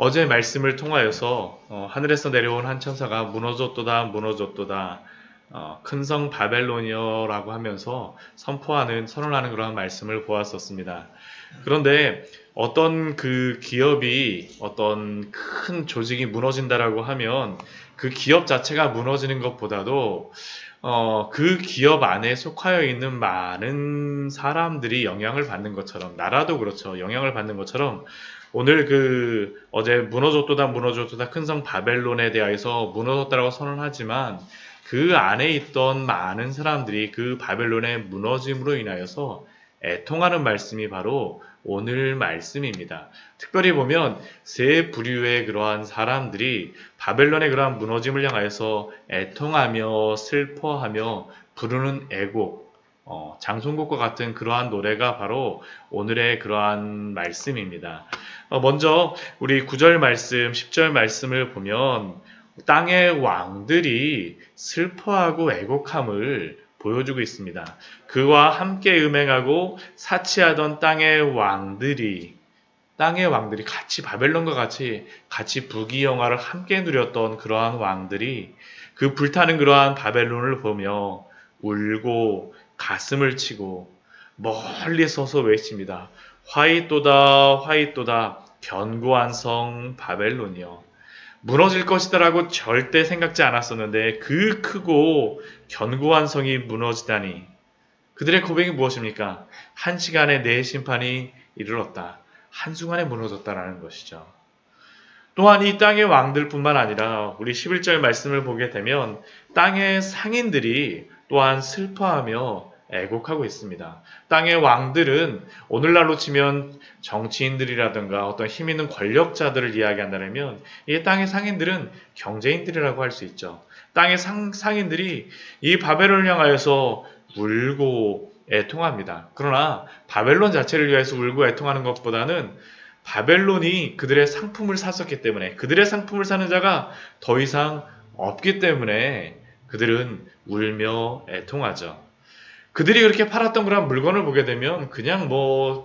어제 말씀을 통하여서 하늘에서 내려온 한 천사가 무너졌도다 무너졌도다 큰 성 바벨론이여라고 하면서 선언하는 그러한 말씀을 보았었습니다. 그런데 어떤 그 기업이 어떤 큰 조직이 무너진다라고 하면 그 기업 자체가 무너지는 것보다도 그 기업 안에 속하여 있는 많은 사람들이 영향을 받는 것처럼, 나라도 그렇죠. 영향을 받는 것처럼, 오늘 어제 무너졌도다 큰 성 바벨론에 대해서 무너졌다라고 선언하지만, 그 안에 있던 많은 사람들이 그 바벨론의 무너짐으로 인하여서 애통하는 말씀이 바로 오늘 말씀입니다. 특별히 보면 세 부류의 그러한 사람들이 바벨론의 그러한 무너짐을 향하여서 애통하며 슬퍼하며 부르는 애곡, 장송곡과 같은 그러한 노래가 바로 오늘의 그러한 말씀입니다. 먼저 우리 9절 말씀, 10절 말씀을 보면 땅의 왕들이 슬퍼하고 애곡함을 보여주고 있습니다. 그와 함께 음행하고 사치하던 땅의 왕들이 같이 바벨론과 같이 부귀영화를 함께 누렸던 그러한 왕들이 그 불타는 그러한 바벨론을 보며 울고 가슴을 치고 멀리 서서 외칩니다. 화이또다 화이또다 견고한 성 바벨론이여. 무너질 것이다라고 절대 생각지 않았었는데 그 크고 견고한 성이 무너지다니. 그들의 고백이 무엇입니까? 한 시간에 내 심판이 이르렀다. 한순간에 무너졌다라는 것이죠. 또한 이 땅의 왕들뿐만 아니라 우리 11절 말씀을 보게 되면 땅의 상인들이 또한 슬퍼하며 애곡하고 있습니다. 땅의 왕들은 오늘날로 치면 정치인들이라든가 어떤 힘 있는 권력자들을 이야기한다면 이 땅의 상인들은 경제인들이라고 할 수 있죠. 땅의 상인들이 이 바벨론을 향하여서 울고 애통합니다. 그러나 바벨론 자체를 위해서 울고 애통하는 것보다는 바벨론이 그들의 상품을 샀었기 때문에, 그들의 상품을 사는 자가 더 이상 없기 때문에 그들은 울며 애통하죠. 그들이 그렇게 팔았던 그런 물건을 보게 되면 그냥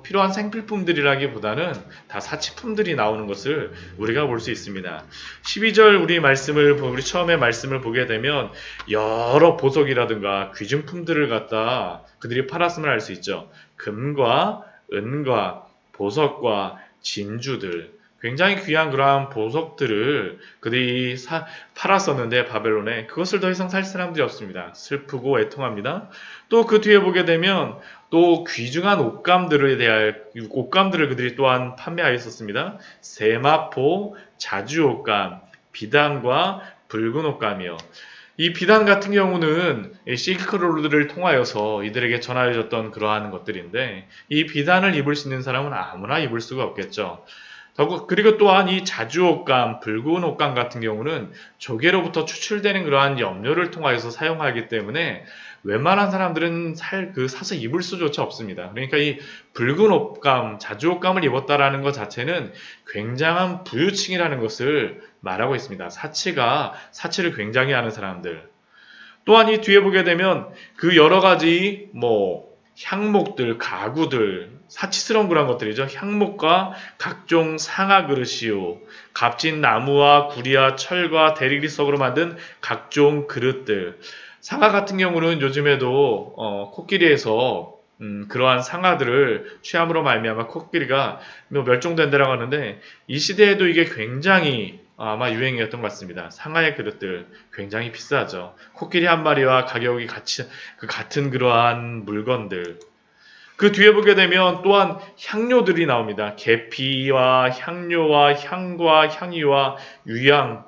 필요한 생필품들이라기보다는 다 사치품들이 나오는 것을 우리가 볼 수 있습니다. 12절 우리 처음에 말씀을 보게 되면 여러 보석이라든가 귀중품들을 갖다 그들이 팔았음을 알 수 있죠. 금과 은과 보석과 진주들, 굉장히 귀한 그러한 보석들을 그들이 팔았었는데 바벨론에 그것을 더 이상 살 사람들이 없습니다. 슬프고 애통합니다. 또 그 뒤에 보게 되면 또 귀중한 옷감들을 그들이 또한 판매하였었습니다. 세마포, 자주옷감, 비단과 붉은 옷감이요. 이 비단 같은 경우는 실크로드를 통하여서 이들에게 전하여졌던 그러한 것들인데 이 비단을 입을 수 있는 사람은 아무나 입을 수가 없겠죠. 그리고 또한 이 자주옷감, 붉은 옷감 같은 경우는 조개로부터 추출되는 그러한 염료를 통하여서 사용하기 때문에 웬만한 사람들은 사서 입을 수조차 없습니다. 그러니까 이 붉은 옷감, 자주옷감을 입었다라는 것 자체는 굉장한 부유층이라는 것을 말하고 있습니다. 사치를 굉장히 하는 사람들. 또한 이 뒤에 보게 되면 그 여러 가지 향목들, 가구들, 사치스러운 그런 것들이죠. 향목과 각종 상아 그릇이요, 값진 나무와 구리와 철과 대리석으로 만든 각종 그릇들. 상아 같은 경우는 요즘에도 코끼리에서 그러한 상아들을 취함으로 말미암아 코끼리가 멸종된다라고 하는데 이 시대에도 이게 굉장히 아마 유행이었던 것 같습니다. 상하의 그릇들 굉장히 비싸죠. 코끼리 한 마리와 가격이 같은 그러한 물건들. 그 뒤에 보게 되면 또한 향료들이 나옵니다. 계피와 향료와 향과 향유와 유향.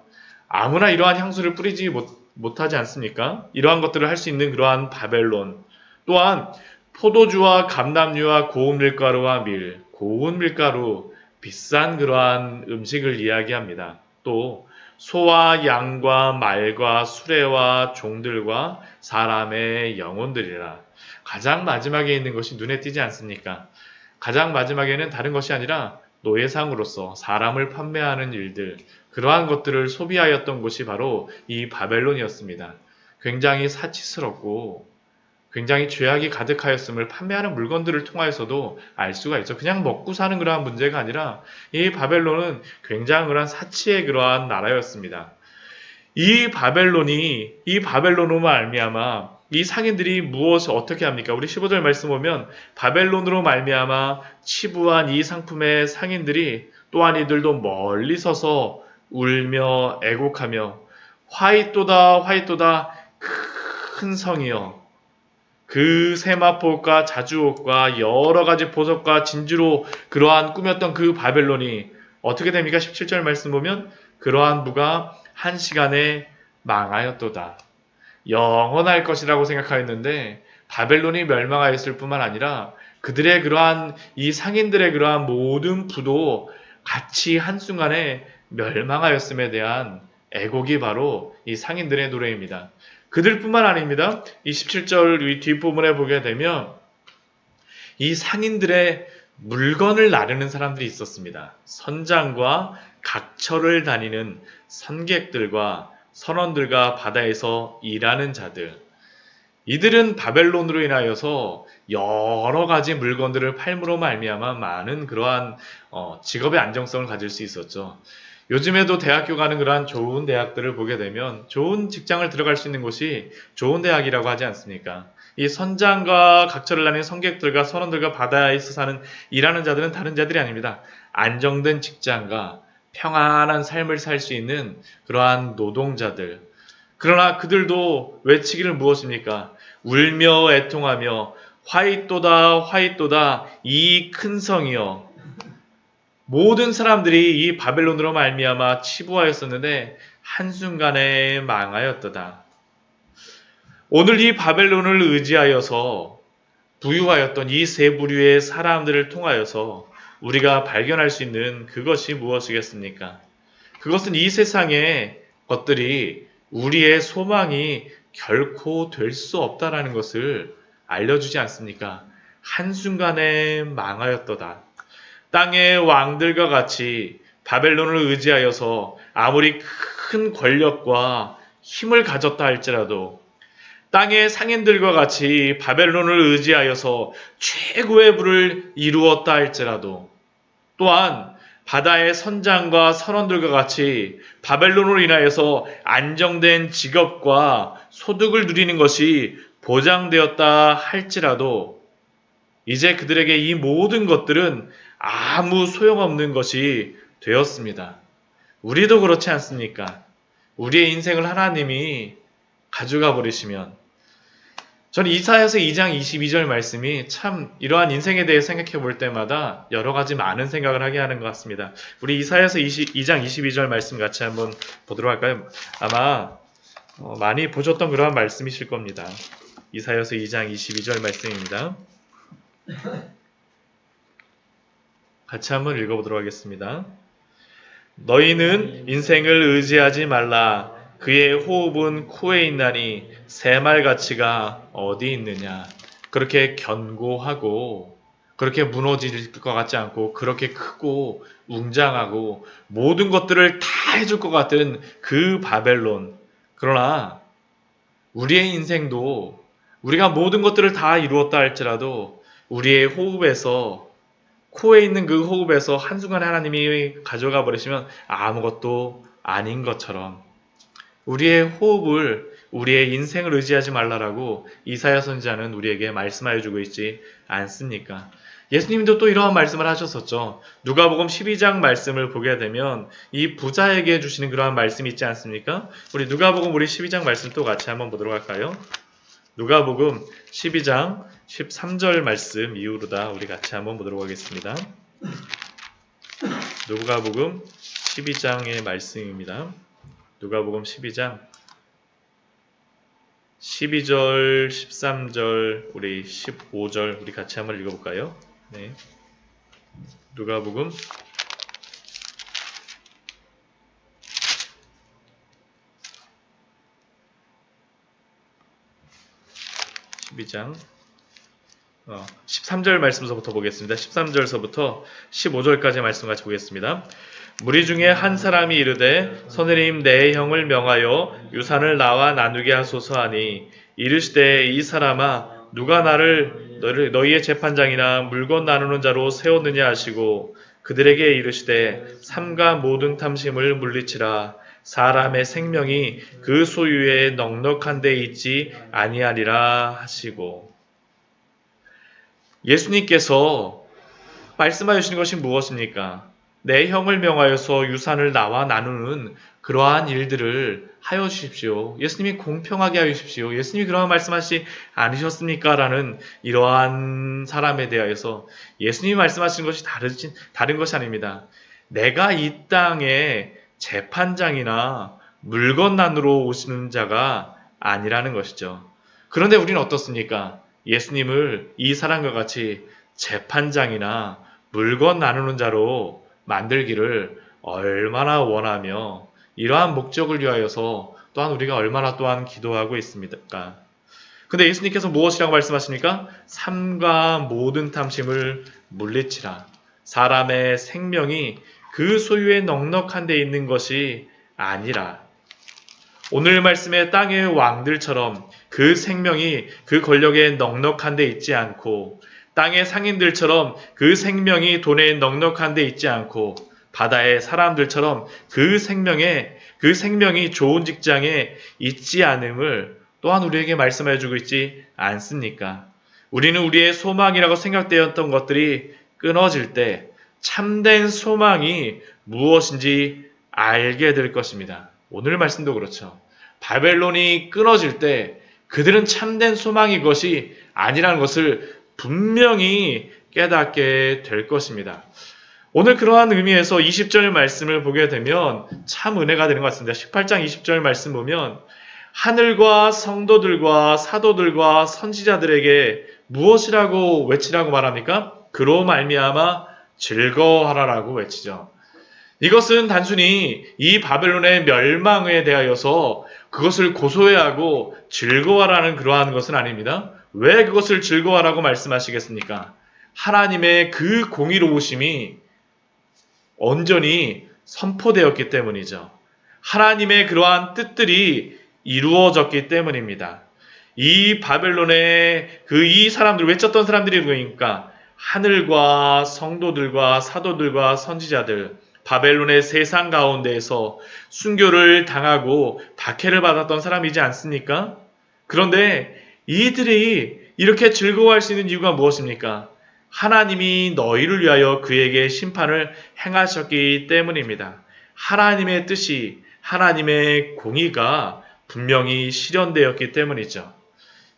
아무나 이러한 향수를 뿌리지 못하지 않습니까? 이러한 것들을 할 수 있는 그러한 바벨론. 또한 포도주와 감람류와 고운 밀가루와 고운 밀가루, 비싼 그러한 음식을 이야기합니다. 또 소와 양과 말과 수레와 종들과 사람의 영혼들이라. 가장 마지막에 있는 것이 눈에 띄지 않습니까? 가장 마지막에는 다른 것이 아니라 노예상으로서 사람을 판매하는 일들, 그러한 것들을 소비하였던 곳이 바로 이 바벨론이었습니다. 굉장히 사치스럽고 굉장히 죄악이 가득하였음을 판매하는 물건들을 통하여서도 알 수가 있죠. 그냥 먹고 사는 그러한 문제가 아니라 이 바벨론은 굉장히 그러한 사치의 그러한 나라였습니다. 이 바벨론으로 말미암아 이 상인들이 무엇을 어떻게 합니까? 우리 15절 말씀 보면 바벨론으로 말미암아 치부한 이 상품의 상인들이 또한 이들도 멀리 서서 울며 애곡하며 화이또다 화이또다 큰 성이여 그 세마포과 자주옷과 여러 가지 보석과 진주로 그러한 꾸몄던 그 바벨론이 어떻게 됩니까? 17절 말씀 보면 그러한 부가 한 시간에 망하였도다. 영원할 것이라고 생각하였는데 바벨론이 멸망하였을 뿐만 아니라 그들의 그러한 이 상인들의 그러한 모든 부도 같이 한순간에 멸망하였음에 대한 애곡이 바로 이 상인들의 노래입니다. 그들뿐만 아닙니다. 이 17절 뒷부분에 보게 되면 이 상인들의 물건을 나르는 사람들이 있었습니다. 선장과 각처를 다니는 선객들과 선원들과 바다에서 일하는 자들. 이들은 바벨론으로 인하여서 여러 가지 물건들을 팔므로 말미암아 많은 그러한 직업의 안정성을 가질 수 있었죠. 요즘에도 대학교 가는 그러한 좋은 대학들을 보게 되면 좋은 직장을 들어갈 수 있는 곳이 좋은 대학이라고 하지 않습니까? 이 선장과 각처를 나는 선객들과 선원들과 바다에서 사는 일하는 자들은 다른 자들이 아닙니다. 안정된 직장과 평안한 삶을 살 수 있는 그러한 노동자들. 그러나 그들도 외치기를 무엇입니까? 울며 애통하며 화이또다 화이또다 이 큰 성이여. 모든 사람들이 이 바벨론으로 말미암아 치부하였었는데 한순간에 망하였도다. 오늘 이 바벨론을 의지하여서 부유하였던 이 세 부류의 사람들을 통하여서 우리가 발견할 수 있는 그것이 무엇이겠습니까? 그것은 이 세상의 것들이 우리의 소망이 결코 될 수 없다라는 것을 알려주지 않습니까? 한순간에 망하였도다. 땅의 왕들과 같이 바벨론을 의지하여서 아무리 큰 권력과 힘을 가졌다 할지라도 땅의 상인들과 같이 바벨론을 의지하여서 최고의 부를 이루었다 할지라도 또한 바다의 선장과 선원들과 같이 바벨론으로 인하여서 안정된 직업과 소득을 누리는 것이 보장되었다 할지라도 이제 그들에게 이 모든 것들은 아무 소용없는 것이 되었습니다. 우리도 그렇지 않습니까? 우리의 인생을 하나님이 가져가 버리시면 저는 이사야서 2장 22절 말씀이 참 이러한 인생에 대해 생각해 볼 때마다 여러 가지 많은 생각을 하게 하는 것 같습니다. 우리 이사야서 2장 22절 말씀 같이 한번 보도록 할까요? 아마 많이 보셨던 그러한 말씀이실 겁니다. 이사야서 2장 22절 말씀입니다. 같이 한번 읽어보도록 하겠습니다. 너희는 인생을 의지하지 말라. 그의 호흡은 코에 있나니 새말 가치가 어디 있느냐. 그렇게 견고하고 그렇게 무너질 것 같지 않고 그렇게 크고 웅장하고 모든 것들을 다 해줄 것 같은 그 바벨론. 그러나 우리의 인생도 우리가 모든 것들을 다 이루었다 할지라도 우리의 호흡에서 코에 있는 그 호흡에서 한순간에 하나님이 가져가 버리시면 아무것도 아닌 것처럼 우리의 호흡을 우리의 인생을 의지하지 말라라고 이사야 선지자는 우리에게 말씀하여 주고 있지 않습니까? 예수님도 또 이러한 말씀을 하셨었죠. 누가복음 12장 말씀을 보게 되면 이 부자에게 주시는 그러한 말씀이 있지 않습니까? 우리 누가복음 우리 12장 말씀 또 같이 한번 보도록 할까요? 누가복음 12장 13절 말씀 이후로다 우리 같이 한번 보도록 하겠습니다. 누가복음 12장의 말씀입니다. 누가복음 12장 12절, 13절, 우리 15절 우리 같이 한번 읽어볼까요? 네. 누가복음 12장 13절 말씀서부터 보겠습니다. 13절서부터 15절까지 말씀 같이 보겠습니다. 무리 중에 한 사람이 이르되 선생님 내 형을 명하여 유산을 나와 나누게 하소서 하니 이르시되 이 사람아 누가 너희의 재판장이나 물건 나누는 자로 세웠느냐 하시고 그들에게 이르시되 삼가 모든 탐심을 물리치라. 사람의 생명이 그 소유에 넉넉한 데 있지 아니하리라 하시고. 예수님께서 말씀하여 주시는 것이 무엇입니까? 내 형을 명하여서 유산을 나와 나누는 그러한 일들을 하여 주십시오. 예수님이 공평하게 하여 주십시오. 예수님이 그러한 말씀하시지 않으셨습니까? 라는 이러한 사람에 대하여서 예수님이 말씀하시는 것이 다른 것이 아닙니다. 내가 이 땅에 재판장이나 물건 나누러 오시는 자가 아니라는 것이죠. 그런데 우리는 어떻습니까? 예수님을 이 사람과 같이 재판장이나 물건 나누는 자로 만들기를 얼마나 원하며 이러한 목적을 위하여서 또한 우리가 얼마나 또한 기도하고 있습니까? 근데 예수님께서 무엇이라고 말씀하십니까? 삼가 모든 탐심을 물리치라. 사람의 생명이 그 소유에 넉넉한 데 있는 것이 아니라. 오늘 말씀의 땅의 왕들처럼 그 생명이 그 권력에 넉넉한 데 있지 않고 땅의 상인들처럼 그 생명이 돈에 넉넉한 데 있지 않고 바다의 사람들처럼 그 생명이 좋은 직장에 있지 않음을 또한 우리에게 말씀해 주고 있지 않습니까? 우리는 우리의 소망이라고 생각되었던 것들이 끊어질 때 참된 소망이 무엇인지 알게 될 것입니다. 오늘 말씀도 그렇죠. 바벨론이 끊어질 때 그들은 참된 소망이 것이 아니라는 것을 분명히 깨닫게 될 것입니다. 오늘 그러한 의미에서 20절 말씀을 보게 되면 참 은혜가 되는 것 같습니다. 18장 20절 말씀 보면 하늘과 성도들과 사도들과 선지자들에게 무엇이라고 외치라고 말합니까? 그로 말미암아 즐거워하라라고 외치죠. 이것은 단순히 이 바벨론의 멸망에 대하여서 그것을 고소해하고 즐거워하라는 그러한 것은 아닙니다. 왜 그것을 즐거워하라고 말씀하시겠습니까? 하나님의 그 공의로우심이 온전히 선포되었기 때문이죠. 하나님의 그러한 뜻들이 이루어졌기 때문입니다. 이 바벨론의 이 사람들, 외쳤던 사람들이 누구입니까? 하늘과 성도들과 사도들과 선지자들, 바벨론의 세상 가운데에서 순교를 당하고 박해를 받았던 사람이지 않습니까? 그런데 이들이 이렇게 즐거워할 수 있는 이유가 무엇입니까? 하나님이 너희를 위하여 그에게 심판을 행하셨기 때문입니다. 하나님의 뜻이, 하나님의 공의가 분명히 실현되었기 때문이죠.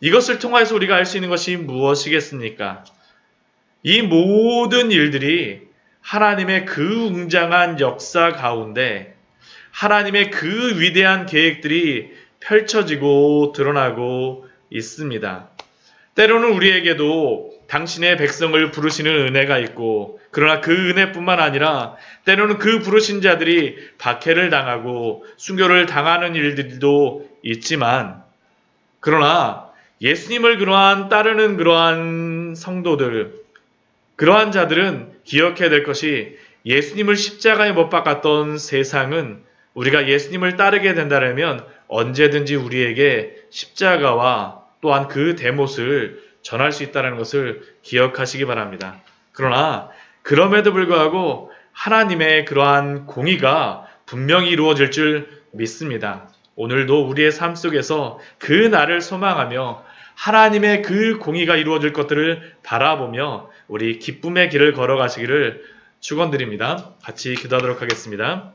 이것을 통해서 우리가 알 수 있는 것이 무엇이겠습니까? 이 모든 일들이 하나님의 그 웅장한 역사 가운데 하나님의 그 위대한 계획들이 펼쳐지고 드러나고 있습니다. 때로는 우리에게도 당신의 백성을 부르시는 은혜가 있고, 그러나 그 은혜뿐만 아니라 때로는 그 부르신 자들이 박해를 당하고 순교를 당하는 일들도 있지만, 그러나 예수님을 따르는 그러한 성도들, 그러한 자들은 기억해야 될 것이 예수님을 십자가에 못 박았던 세상은 우리가 예수님을 따르게 된다면 언제든지 우리에게 십자가와 또한 그 대못을 전할 수 있다는 것을 기억하시기 바랍니다. 그러나 그럼에도 불구하고 하나님의 그러한 공의가 분명히 이루어질 줄 믿습니다. 오늘도 우리의 삶 속에서 그 날을 소망하며 하나님의 그 공의가 이루어질 것들을 바라보며 우리 기쁨의 길을 걸어가시기를 축원드립니다. 같이 기도하도록 하겠습니다.